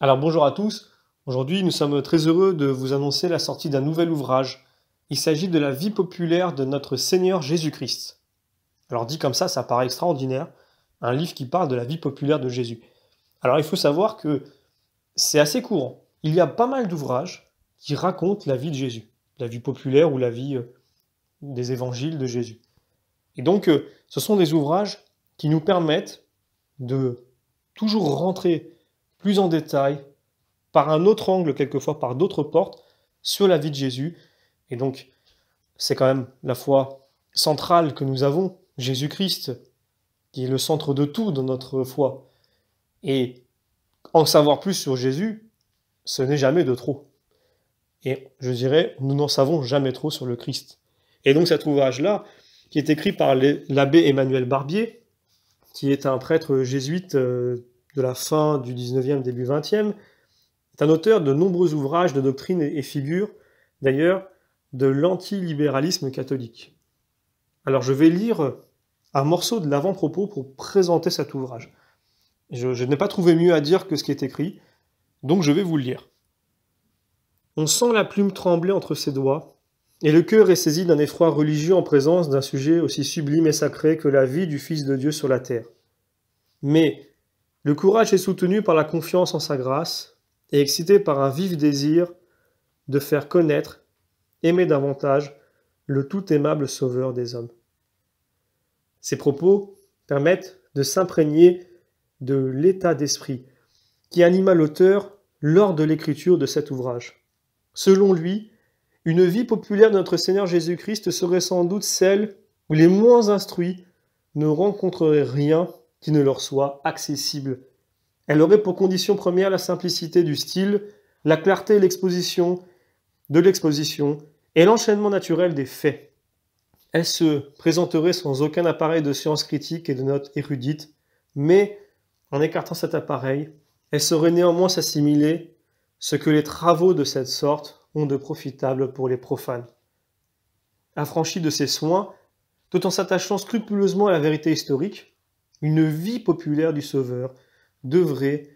Alors bonjour à tous, aujourd'hui nous sommes très heureux de vous annoncer la sortie d'un nouvel ouvrage. Il s'agit de la vie populaire de notre Seigneur Jésus-Christ. Alors dit comme ça paraît extraordinaire, un livre qui parle de la vie populaire de Jésus. Alors il faut savoir que c'est assez courant. Il y a pas mal d'ouvrages qui racontent la vie de Jésus, la vie populaire ou la vie des évangiles de Jésus. Et donc ce sont des ouvrages qui nous permettent de toujours rentrer plus en détail, par un autre angle, quelquefois par d'autres portes, sur la vie de Jésus. Et donc, c'est quand même la foi centrale que nous avons, Jésus-Christ, qui est le centre de tout dans notre foi. Et en savoir plus sur Jésus, ce n'est jamais de trop. Et je dirais, nous n'en savons jamais trop sur le Christ. Et donc cet ouvrage-là, qui est écrit par l'abbé Emmanuel Barbier, qui est un prêtre jésuite de la fin du 19e, début 20e, est un auteur de nombreux ouvrages de doctrine et figure, d'ailleurs, de l'antilibéralisme catholique. Alors je vais lire un morceau de l'avant-propos pour présenter cet ouvrage. Je n'ai pas trouvé mieux à dire que ce qui est écrit, donc je vais vous le lire. On sent la plume trembler entre ses doigts, et le cœur est saisi d'un effroi religieux en présence d'un sujet aussi sublime et sacré que la vie du Fils de Dieu sur la terre. Mais le courage est soutenu par la confiance en sa grâce, et excité par un vif désir de faire connaître, aimer davantage, le tout aimable Sauveur des hommes. Ces propos permettent de s'imprégner de l'état d'esprit qui anima l'auteur lors de l'écriture de cet ouvrage. Selon lui, une vie populaire de notre Seigneur Jésus-Christ serait sans doute celle où les moins instruits ne rencontreraient rien qui ne leur soit accessible. Elle aurait pour condition première la simplicité du style, la clarté de l'exposition et l'enchaînement naturel des faits. Elle se présenterait sans aucun appareil de science critique et de notes érudites, mais en écartant cet appareil, elle saurait néanmoins s'assimiler ce que les travaux de cette sorte ont de profitable pour les profanes. Affranchie de ses soins, tout en s'attachant scrupuleusement à la vérité historique, une vie populaire du Sauveur devrait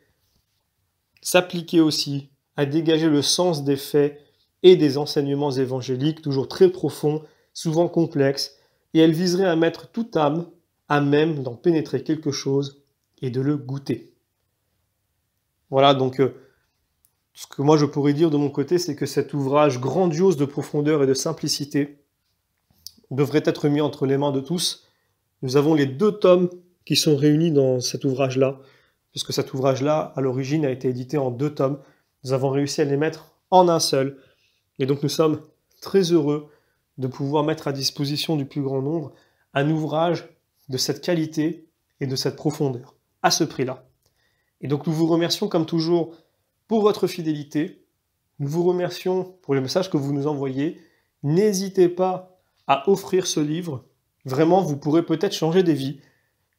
s'appliquer aussi à dégager le sens des faits et des enseignements évangéliques, toujours très profonds, souvent complexes, et elle viserait à mettre toute âme à même d'en pénétrer quelque chose et de le goûter. Voilà, donc ce que moi je pourrais dire de mon côté, c'est que cet ouvrage grandiose de profondeur et de simplicité devrait être mis entre les mains de tous. Nous avons les 2 tomes qui sont réunis dans cet ouvrage-là, puisque cet ouvrage-là, à l'origine, a été édité en 2 tomes. Nous avons réussi à les mettre en un seul. Et donc nous sommes très heureux de pouvoir mettre à disposition du plus grand nombre un ouvrage de cette qualité et de cette profondeur, à ce prix-là. Et donc nous vous remercions comme toujours pour votre fidélité. Nous vous remercions pour les messages que vous nous envoyez. N'hésitez pas à offrir ce livre. Vraiment, vous pourrez peut-être changer des vies,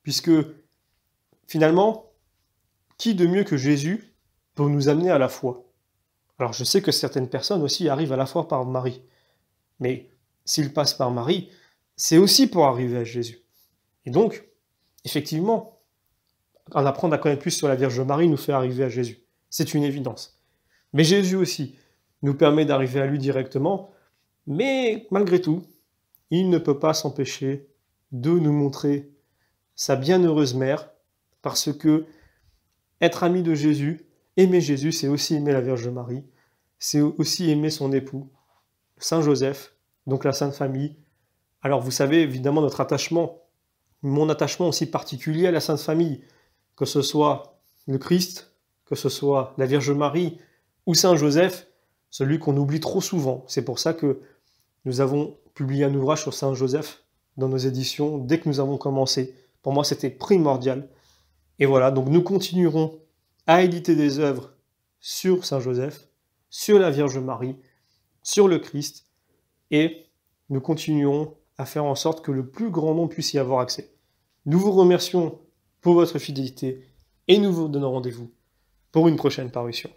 puisque finalement, qui de mieux que Jésus pour nous amener à la foi? Alors je sais que certaines personnes aussi arrivent à la foi par Marie, mais s'ils passent par Marie, c'est aussi pour arriver à Jésus. Et donc, effectivement, en apprendre à connaître plus sur la Vierge Marie nous fait arriver à Jésus. C'est une évidence. Mais Jésus aussi nous permet d'arriver à lui directement, mais malgré tout, il ne peut pas s'empêcher de nous montrer sa bienheureuse mère, parce que être ami de Jésus, aimer Jésus, c'est aussi aimer la Vierge Marie, c'est aussi aimer son époux, Saint Joseph, donc la Sainte Famille. Alors vous savez évidemment notre attachement, mon attachement aussi particulier à la Sainte Famille, que ce soit le Christ, que ce soit la Vierge Marie ou Saint Joseph, celui qu'on oublie trop souvent. C'est pour ça que nous avons publié un ouvrage sur Saint Joseph dans nos éditions dès que nous avons commencé. Pour moi, c'était primordial. Et voilà, donc nous continuerons à éditer des œuvres sur Saint Joseph, sur la Vierge Marie, sur le Christ, et nous continuons à faire en sorte que le plus grand nombre puisse y avoir accès. Nous vous remercions pour votre fidélité et nous vous donnons rendez-vous pour une prochaine parution.